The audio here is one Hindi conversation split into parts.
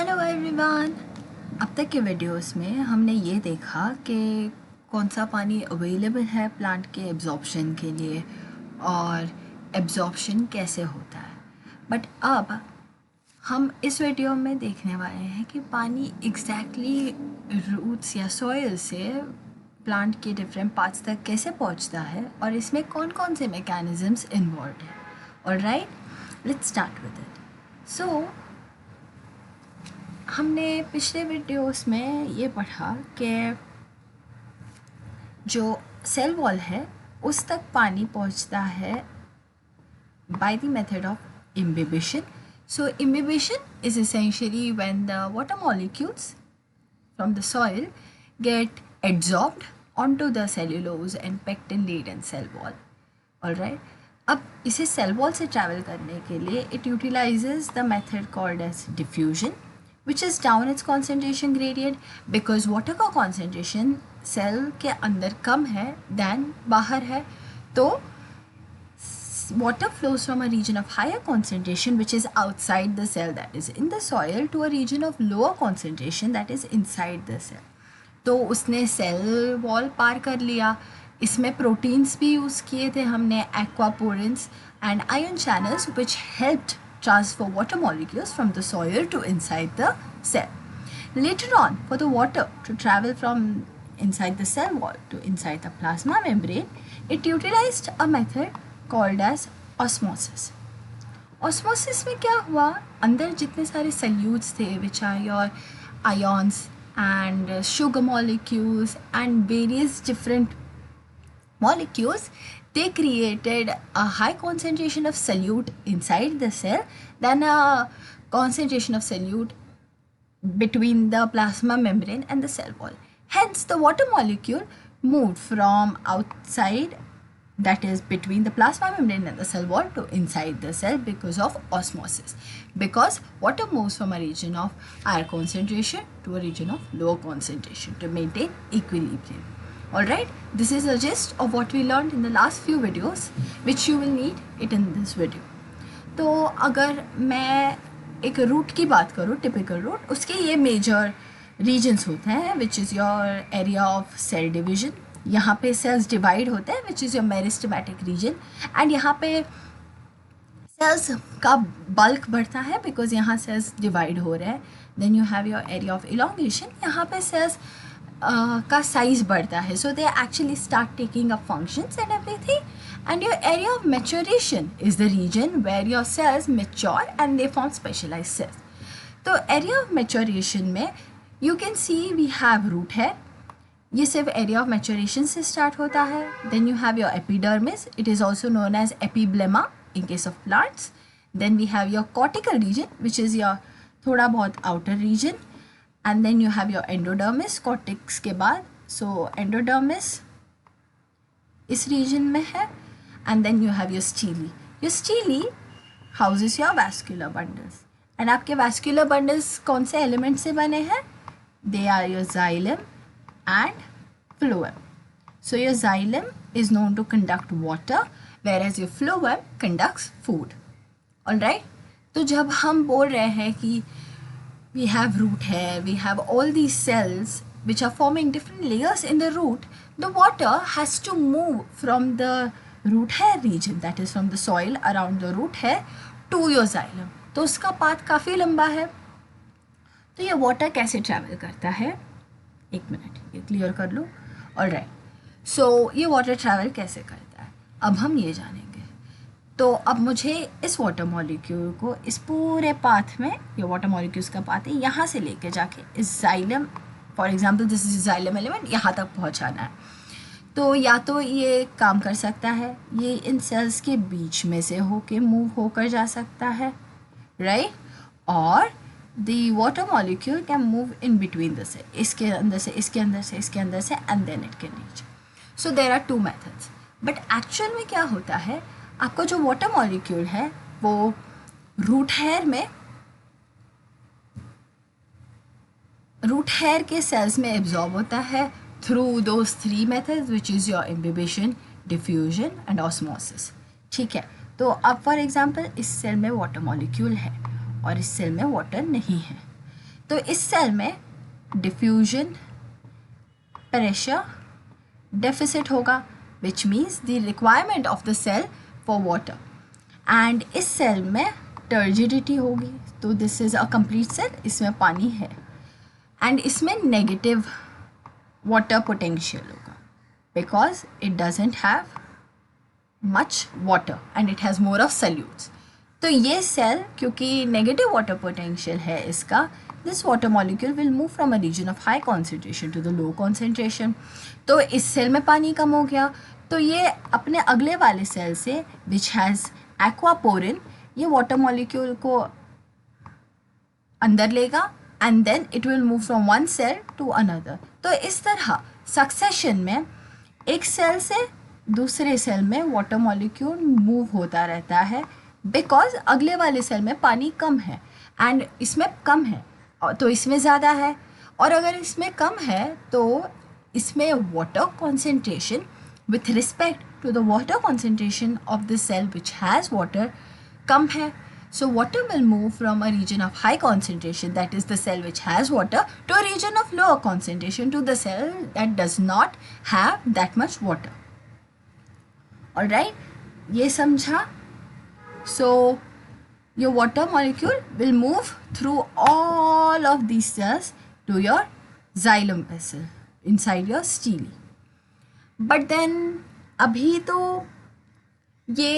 Hello everyone. अब तक के वीडियोस में हमने ये देखा कि कौन सा पानी अवेलेबल है प्लांट के एब्जॉर्प्शन के लिए और एब्जॉर्प्शन कैसे होता है। बट अब हम इस वीडियो में देखने वाले हैं कि पानी एग्जैक्टली रूट्स या सॉइल से प्लांट के डिफरेंट पार्ट्स तक कैसे पहुंचता है और इसमें कौन कौन से मैकेनिज़म्स इन्वॉल्व हैं। Alright, let's start with it. So हमने पिछले वीडियोस में ये पढ़ा कि जो सेल वॉल है उस तक पानी पहुंचता है by the method of imbibition. So imbibition is essentially when the water molecules from the soil get adsorbed onto the cellulose and pectin laden cell wall. Alright, अब इसे सेल वॉल से ट्रैवल करने के लिए it utilizes the method called as diffusion, which is down its concentration gradient because water का concentration सेल के अंदर कम है than बाहर है, तो water flows from a region of higher concentration which is outside the cell, that is in the soil, to a region of lower concentration that is inside the cell. तो उसने सेल वॉल पार कर लिया। इसमें प्रोटीन्स भी यूज़ किए थे हमने, aquaporins and ion channels which helped transfer water molecules from the soil to inside the cell. Later on, for the water to travel from inside the cell wall to inside the plasma membrane, it utilized a method called as osmosis. Osmosis में क्या हुआ, अंदर जितने सारे solutes थे which are your ions and sugar molecules and various different molecules, they created a high concentration of solute inside the cell than a concentration of solute between the plasma membrane and the cell wall. Hence, the water molecule moved from outside, that is between the plasma membrane and the cell wall, to inside the cell because of osmosis. Because water moves from a region of higher concentration to a region of lower concentration to maintain equilibrium. Alright, this is a gist of what we learned in the last few videos, which you will need it in this video. तो अगर मैं एक रूट की बात करूँ, टिपिकल रूट, उसके ये मेजर रीजन्स होते हैं which is your area of cell division. यहाँ पे सेल्स डिवाइड होते हैं which is your meristematic region, and यहाँ पे सेल्स का बल्क बढ़ता है बिकॉज यहाँ सेल्स डिवाइड हो रहे हैं। Then you have your area of elongation, यहाँ पे सेल्स का साइज बढ़ता है, so they actually start taking up functions and everything. And your area of maturation is the region where your cells mature and they form specialized cells. तो area of maturation में you can see we have root है, ये सिर्फ area of maturation से start होता है. Then you have your epidermis, it is also known as epiblemma in case of plants. Then we have your cortical region which is your थोड़ा बहुत outer region, and then you have your endodermis cortex के बाद. So endodermis इस region में है. And then you have your stele. Your stele houses your vascular bundles. And आपके vascular bundles कौन से element से बने हैं? They are your xylem and phloem. So your xylem is known to conduct water, whereas your phloem conducts food. Alright? तो जब हम बोल रहे हैं कि we have root hair, we have all these cells which are forming different layers in the root, the water has to move from the root hair region, that is from the soil around the root hair to your xylem. तो उसका पाथ काफ़ी लंबा है. तो ये वाटर कैसे ट्रैवल करता है, एक मिनट ये क्लियर कर लूँ. ऑलराइट, सो ये वाटर ट्रैवल कैसे करता है अब हम ये जानेंगे. तो अब मुझे इस वाटर मॉलिक्यूल को इस पूरे पाथ में, ये वाटर मॉलिक्यूल्स का पाथ है, यहाँ से लेके जाके इस xylem, for example this is xylem element, यहाँ तक पहुँचाना है. तो या तो ये काम कर सकता है, ये इन सेल्स के बीच में से होके मूव होकर जा सकता है, राइट, और the water molecule can move in between the cell, इसके अंदर से इसके अंदर से इसके अंदर से, and then it can reach. So there are two methods. But actual में क्या होता है, आपका जो वाटर मॉलिक्यूल है वो रूट हेयर के सेल्स में एब्जॉर्ब होता है through those three methods, which is your imbibition, diffusion and osmosis. ठीक है, तो अब फॉर एग्जांपल इस सेल में वाटर मॉलिक्यूल है और इस सेल में वाटर नहीं है, तो इस सेल में डिफ्यूजन प्रेशर डेफिसिट होगा, which means the requirement of the cell for water, and इस सेल में टर्जिडिटी होगी, तो this is a complete cell, इसमें पानी है, एंड इसमें नेगेटिव वाटर पोटेंशियल होगा because it doesn't have much water and it has more of solutes. तो ये सेल क्योंकि नेगेटिव वाटर पोटेंशियल है इसका, this water molecule will move from a region of high concentration to the low concentration. तो इस सेल में पानी कम हो गया, तो ये अपने अगले वाले सेल से विच हैज़ एक्वापोरिन, ये वाटर मॉलिक्यूल को अंदर लेगा and then it will move from one cell to another. तो इस तरह सक्सेशन में एक सेल से दूसरे सेल में वाटर मॉलिक्यूल मूव होता रहता है बिकॉज अगले वाले सेल में पानी कम है एंड इसमें कम है तो इसमें ज़्यादा है, और अगर इसमें कम है तो इसमें water concentration with respect to the water concentration of the cell which has water कम है. So water will move from a region of high concentration, that is the cell which has water, to a region of lower concentration, to the cell that does not have that much water. Alright, ये समझा? So your water molecule will move through all of these cells to your xylem vessel inside your stele. But then अभी तो ये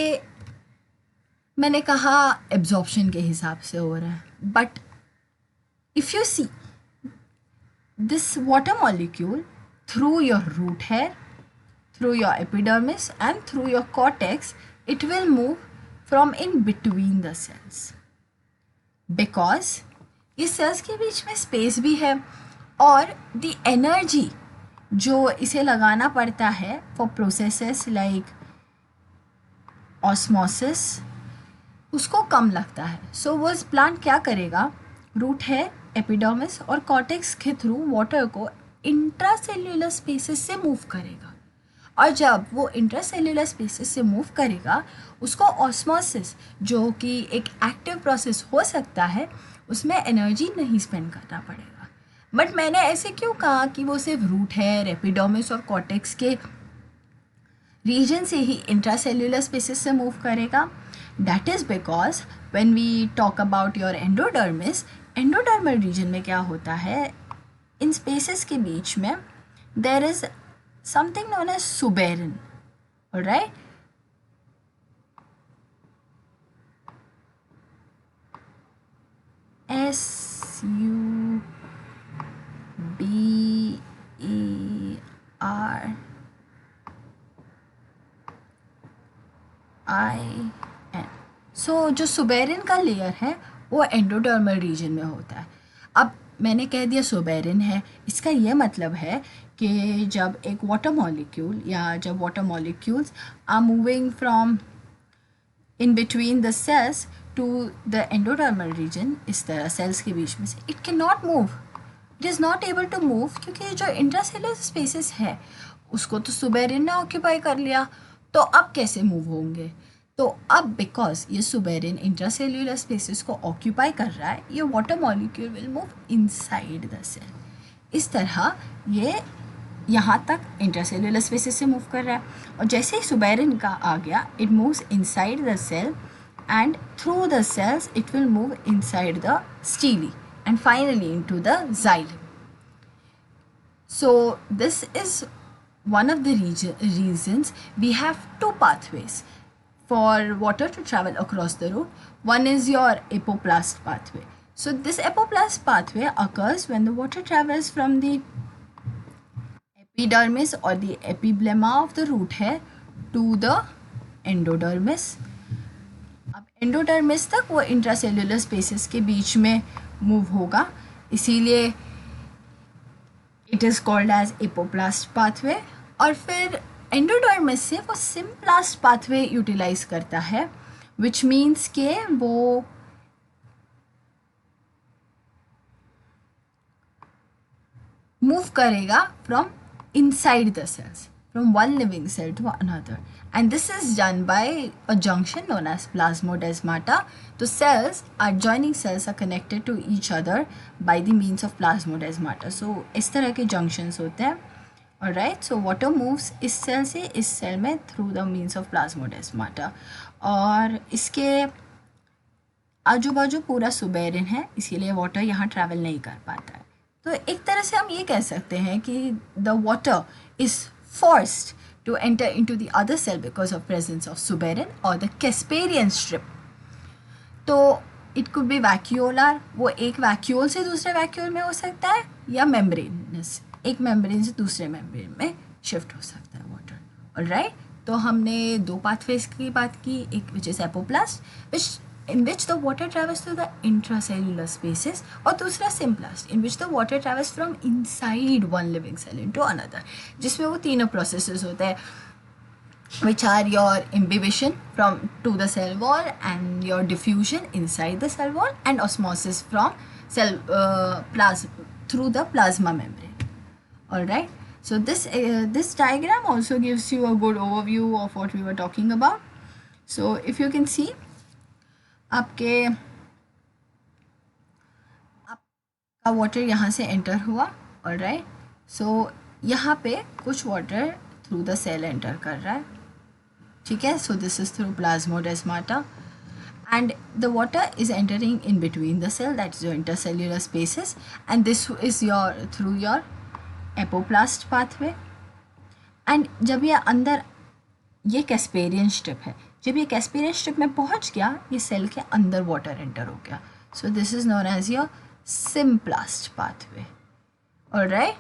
मैंने कहा एब्जॉर्प्शन के हिसाब से हो रहा है, but if you see this water molecule through your root hair, through your epidermis and through your cortex, it will move from in between the cells because इस सेल्स के बीच में स्पेस भी है और द एनर्जी जो इसे लगाना पड़ता है फॉर प्रोसेसेस लाइक ऑस्मोसिस उसको कम लगता है. सो वो प्लांट क्या करेगा, रूट है, एपिडर्मिस और कॉर्टेक्स के थ्रू वाटर को इंट्रासेल्यूलर स्पेसेस से मूव करेगा, और जब वो इंट्रासेल्यूलर स्पेसेस से मूव करेगा उसको ऑस्मोसिस जो कि एक एक्टिव प्रोसेस हो सकता है उसमें एनर्जी नहीं स्पेंड करना पड़ेगा. बट मैंने ऐसे क्यों कहा कि वो सिर्फ रूट है, एपिडर्मिस और कॉर्टेक्स के रीजन से ही इंट्रासेल्यूलर स्पेसेस से मूव करेगा? That is because when we talk about your endodermis, endodermal region में क्या होता है, इन spaces के बीच में there is something known as suberin, alright? SUBERIN. सो जो सुबेरिन का लेयर है वो एंडोडर्मल रीजन में होता है. अब मैंने कह दिया सुबेरिन है, इसका ये मतलब है कि जब एक वाटर मॉलिक्यूल या जब water molecules are moving from in between the cells to the endodermal region, इस तरह सेल्स के बीच में से, it can not move, it is not able to move क्योंकि जो इंट्रासेलुलर स्पेसेस है उसको तो सुबेरिन ने ऑक्यूपाई कर लिया. तो अब कैसे मूव होंगे? तो अब बिकॉज ये सुबेरिन इंट्रासेल्यूलर स्पेसेस को ऑक्यूपाई कर रहा है, ये water molecule will move inside the cell. इस तरह ये यहाँ तक इंट्रासेल्यूलर स्पेसेस से मूव कर रहा है, और जैसे ही सुबेरिन का आ गया it moves inside the cell and through the cells it will move inside the stele and finally into the xylem. So this is one of the reasons we have two pathways for water to travel across the root. One is your apoplast pathway. So this apoplast pathway occurs when the water travels from the epidermis or the epiblemma of the root hair to the endodermis. अब एंडोडर्मिस तक वो इंट्रासेल्यूलर स्पेसेस के बीच में मूव होगा, इसीलिए it is called as apoplast pathway. और फिर एंडोडर्मिस से वो सिम्प्लास्ट पाथवे यूटिलाइज करता है, विच मीन्स के वो मूव करेगा from inside the cells, from one living cell to another, and this is done by a junction known as plasmodesmata. The cells, adjoining cells, are connected to each other by the means of plasmodesmata. So इस तरह के junctions होते हैं. Alright, so water moves इस सेल से इस सेल में through the means of plasmodesmata, और इसके आजू बाजू पूरा सुबेरिन है, इसीलिए वाटर यहाँ ट्रैवल नहीं कर पाता है. तो एक तरह से हम ये कह सकते हैं कि the water is forced to enter into the other cell because of presence of suberin और द कैस्पेरियन स्ट्रिप. तो इट कुड बी वैक्यूलर, वो एक वैक्यूल से दूसरे वैक्यूल में हो सकता है, या मेम्ब्रेनस, एक मेम्ब्रेन से दूसरे मेम्ब्रेन में शिफ्ट हो सकता है वाटर. ऑलराइट, तो हमने दो पाथवेज की बात की, एक which is apoplast which in which the water travels through the intracellular spaces, और दूसरा symplast in which the water travels from inside one living cell into another, जिसमें वो तीनों processes होते हैं, which are your imbibition from to the cell wall, and your diffusion inside the cell wall, and osmosis from cell through the plasma membrane. All right, so this diagram also gives you a good overview of what we were talking about. So if you can see, आपका वाटर यहाँ से एंटर हुआ. ऑलराइट, सो यहाँ पे कुछ water through the cell enter कर रहा है, ठीक है. So this is through plasmodesmata, and the water is entering in between the cell, that is your intercellular spaces, and this is your through your apoplast pathway. And जब ये अंदर, ये कैस्पेरियन स्ट्रिप है, जब ये कैस्पेरियन स्ट्रिप में पहुंच गया, ये सेल के अंदर वाटर एंटर हो गया. So this is known as your symplast pathway. Alright,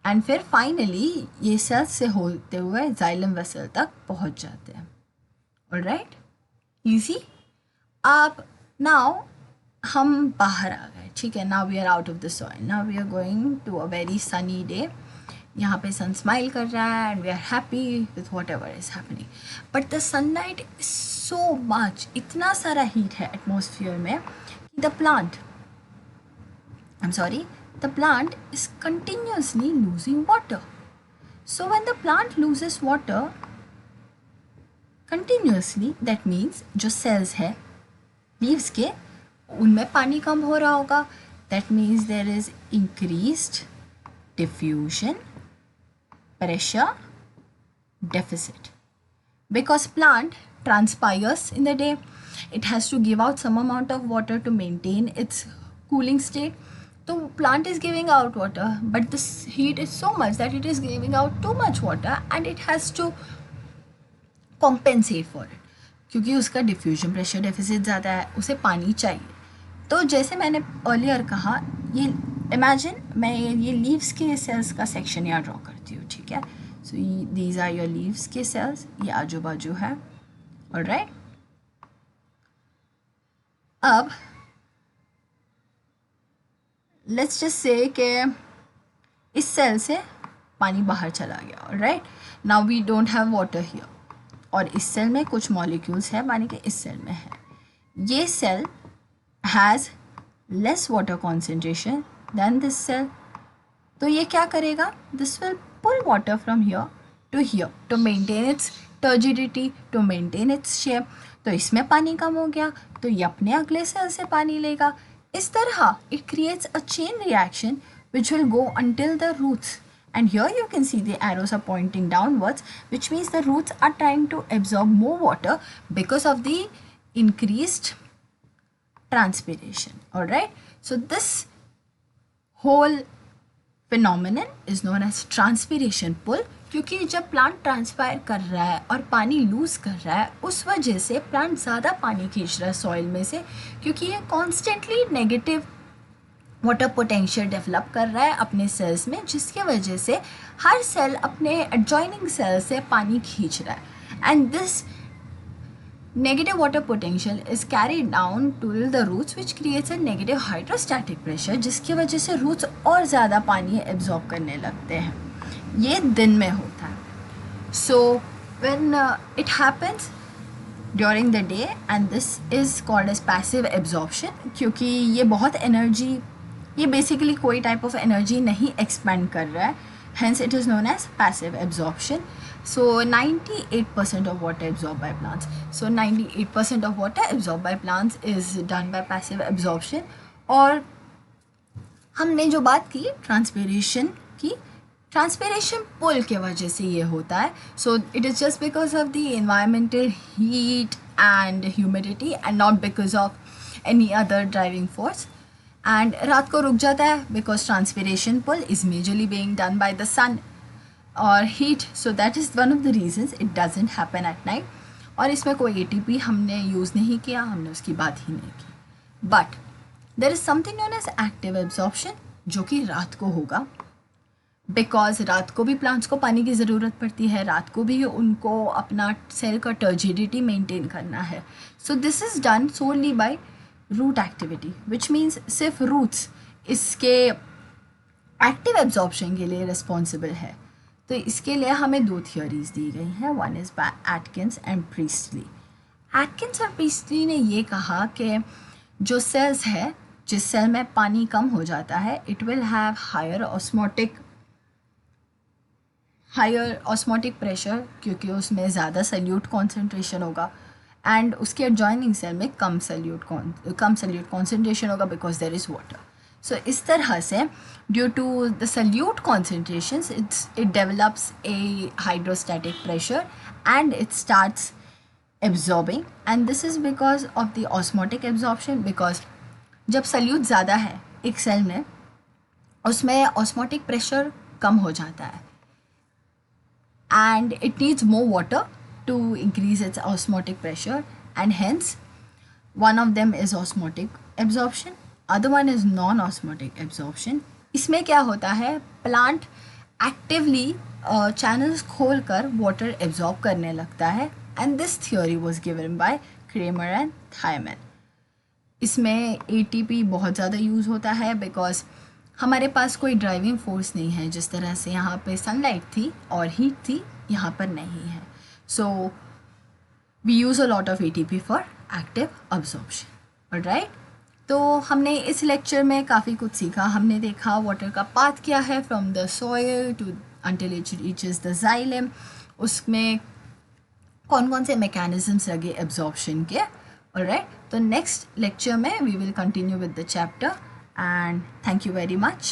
and फिर फाइनली ये सेल से होते हुए जाइलम वेसल तक पहुंच जाते हैं. Alright, easy. अब नाउ हम बाहर आ गए, ठीक है. Now we are out of the soil, now we are going to a very sunny day. यहाँ पे सन स्माइल कर रहा है, and we are happy with whatever is happening. But the sunlight is so much, इतना सारा हीट है एटमोसफियर में कि the plant is continuously losing water. So when the plant loses water continuously, that means जो सेल्स है लीव्स के, उनमें पानी कम हो रहा होगा. That means there is increased diffusion, pressure, deficit. Because plant transpires in the day, it has to give out some amount of water to maintain its cooling state. So plant is giving out water, but this heat is so much that it is giving out too much water, and it has to compensate for it, क्योंकि उसका डिफ्यूजन प्रेशर डेफिसिट ज़्यादा है, उसे पानी चाहिए. तो जैसे मैंने अर्लियर कहा, ये इमेजिन, मैं ये लीव्स के सेल्स का सेक्शन यहाँ ड्रॉ करती हूँ, ठीक है. So these are your leaves के सेल्स, ये आजू बाजू है. ऑलराइट, अब लेट्स जस्ट से कि इस सेल से पानी बाहर चला गया. Alright, now we don't have water here, और इस सेल में कुछ मॉलिक्यूल्स हैं पानी के, इस सेल में है. ये cell has less water concentration than this cell. तो ये क्या करेगा, this will pull water from here to here to maintain its turgidity, to maintain its shape. तो इसमें पानी कम हो गया, तो ये अपने अगले सेल से पानी लेगा. इस तरह it creates a chain reaction which will go until the roots, and here you can see the arrows are pointing downwards, which means the roots are trying to absorb more water because of the increased transpiration. All right, so this whole phenomenon is known as transpiration pull, क्योंकि जब प्लांट ट्रांसपायर कर रहा है और पानी लूज़ कर रहा है, उस वजह से प्लांट ज़्यादा पानी खींच रहा है सॉइल में से, क्योंकि ये constantly negative water potential develop कर रहा है अपने सेल्स में, जिसके वजह से हर सेल अपने एडजॉइनिंग सेल से पानी खींच रहा है. And this negative water potential is carried down to the roots, which creates a negative hydrostatic pressure, जिसकी वजह से roots और ज़्यादा पानी absorb करने लगते हैं. ये दिन में होता है. So when it happens during the day, and this is called as passive absorption, क्योंकि ये बहुत एनर्जी, ये बेसिकली कोई टाइप ऑफ एनर्जी नहीं एक्सपेंड कर रहा है, hence it is known as passive absorption. So 98% of water absorbed by plants. So 98% of water absorbed by plants is done by passive absorption. और हमने जो बात की ट्रांसपिरेशन की, ट्रांसपिरेशन पुल के वजह से ये होता है. So it is just because of the environmental heat and humidity and not because of any other driving force. And रात को रुक जाता है because transpiration pull is majorly being done by the sun और heat. So that is one of the reasons it doesn't happen at night. और इसमें कोई एटीपी हमने यूज़ नहीं किया, हमने उसकी बात ही नहीं की. But there is something known as active absorption जो कि रात को होगा, बिकॉज रात को भी प्लांट्स को पानी की ज़रूरत पड़ती है, रात को भी उनको अपना सेल का टर्जिडिटी मेंटेन करना है. So this is done solely by root activity, which means सिर्फ रूट्स इसके एक्टिव एब्जॉर्प्शन के लिए रिस्पॉन्सिबल है. तो इसके लिए हमें दो थियोरीज दी गई हैं. One is by Atkins and Priestley. Atkins और प्रीस्टली ने ये कहा कि जो सेल्स है, जिस सेल में पानी कम हो जाता है, it will have higher osmotic pressure क्योंकि उसमें ज़्यादा सल्यूट कॉन्सेंट्रेशन होगा, एंड उसके एडजॉइनिंग सेल में कम सल्यूट कॉन्सेंट्रेशन होगा because there is water. So इस तरह से due to the solute concentrations it develops a hydrostatic pressure and it starts absorbing, and this is because of the osmotic absorption. Because जब सल्यूट ज़्यादा है एक सेल में, उसमें ऑस्मोटिक प्रेशर कम हो जाता है and it needs more water to increase its osmotic pressure, and hence one of them is osmotic absorption, other one is non-osmotic absorption. इसमें क्या होता है, प्लांट एक्टिवली चैनल्स खोल कर वाटर एब्जॉर्ब करने लगता है, and this theory was given by Kramer and Thimann. इसमें एटीपी बहुत ज़्यादा यूज़ होता है बिकॉज हमारे पास कोई ड्राइविंग फोर्स नहीं है. जिस तरह से यहाँ पे सनलाइट थी और हीट थी, यहाँ पर नहीं है. So we use a lot of ATP for active absorption. Alright, तो हमने इस लेक्चर में काफ़ी कुछ सीखा. हमने देखा वाटर का पाथ क्या है from the soil to until it reaches the xylem, उसमें कौन कौन से मैकेनिज्म्स लगे एब्जॉर्प्शन के. ऑलराइट, तो नेक्स्ट लेक्चर में we will continue with the chapter. And thank you very much.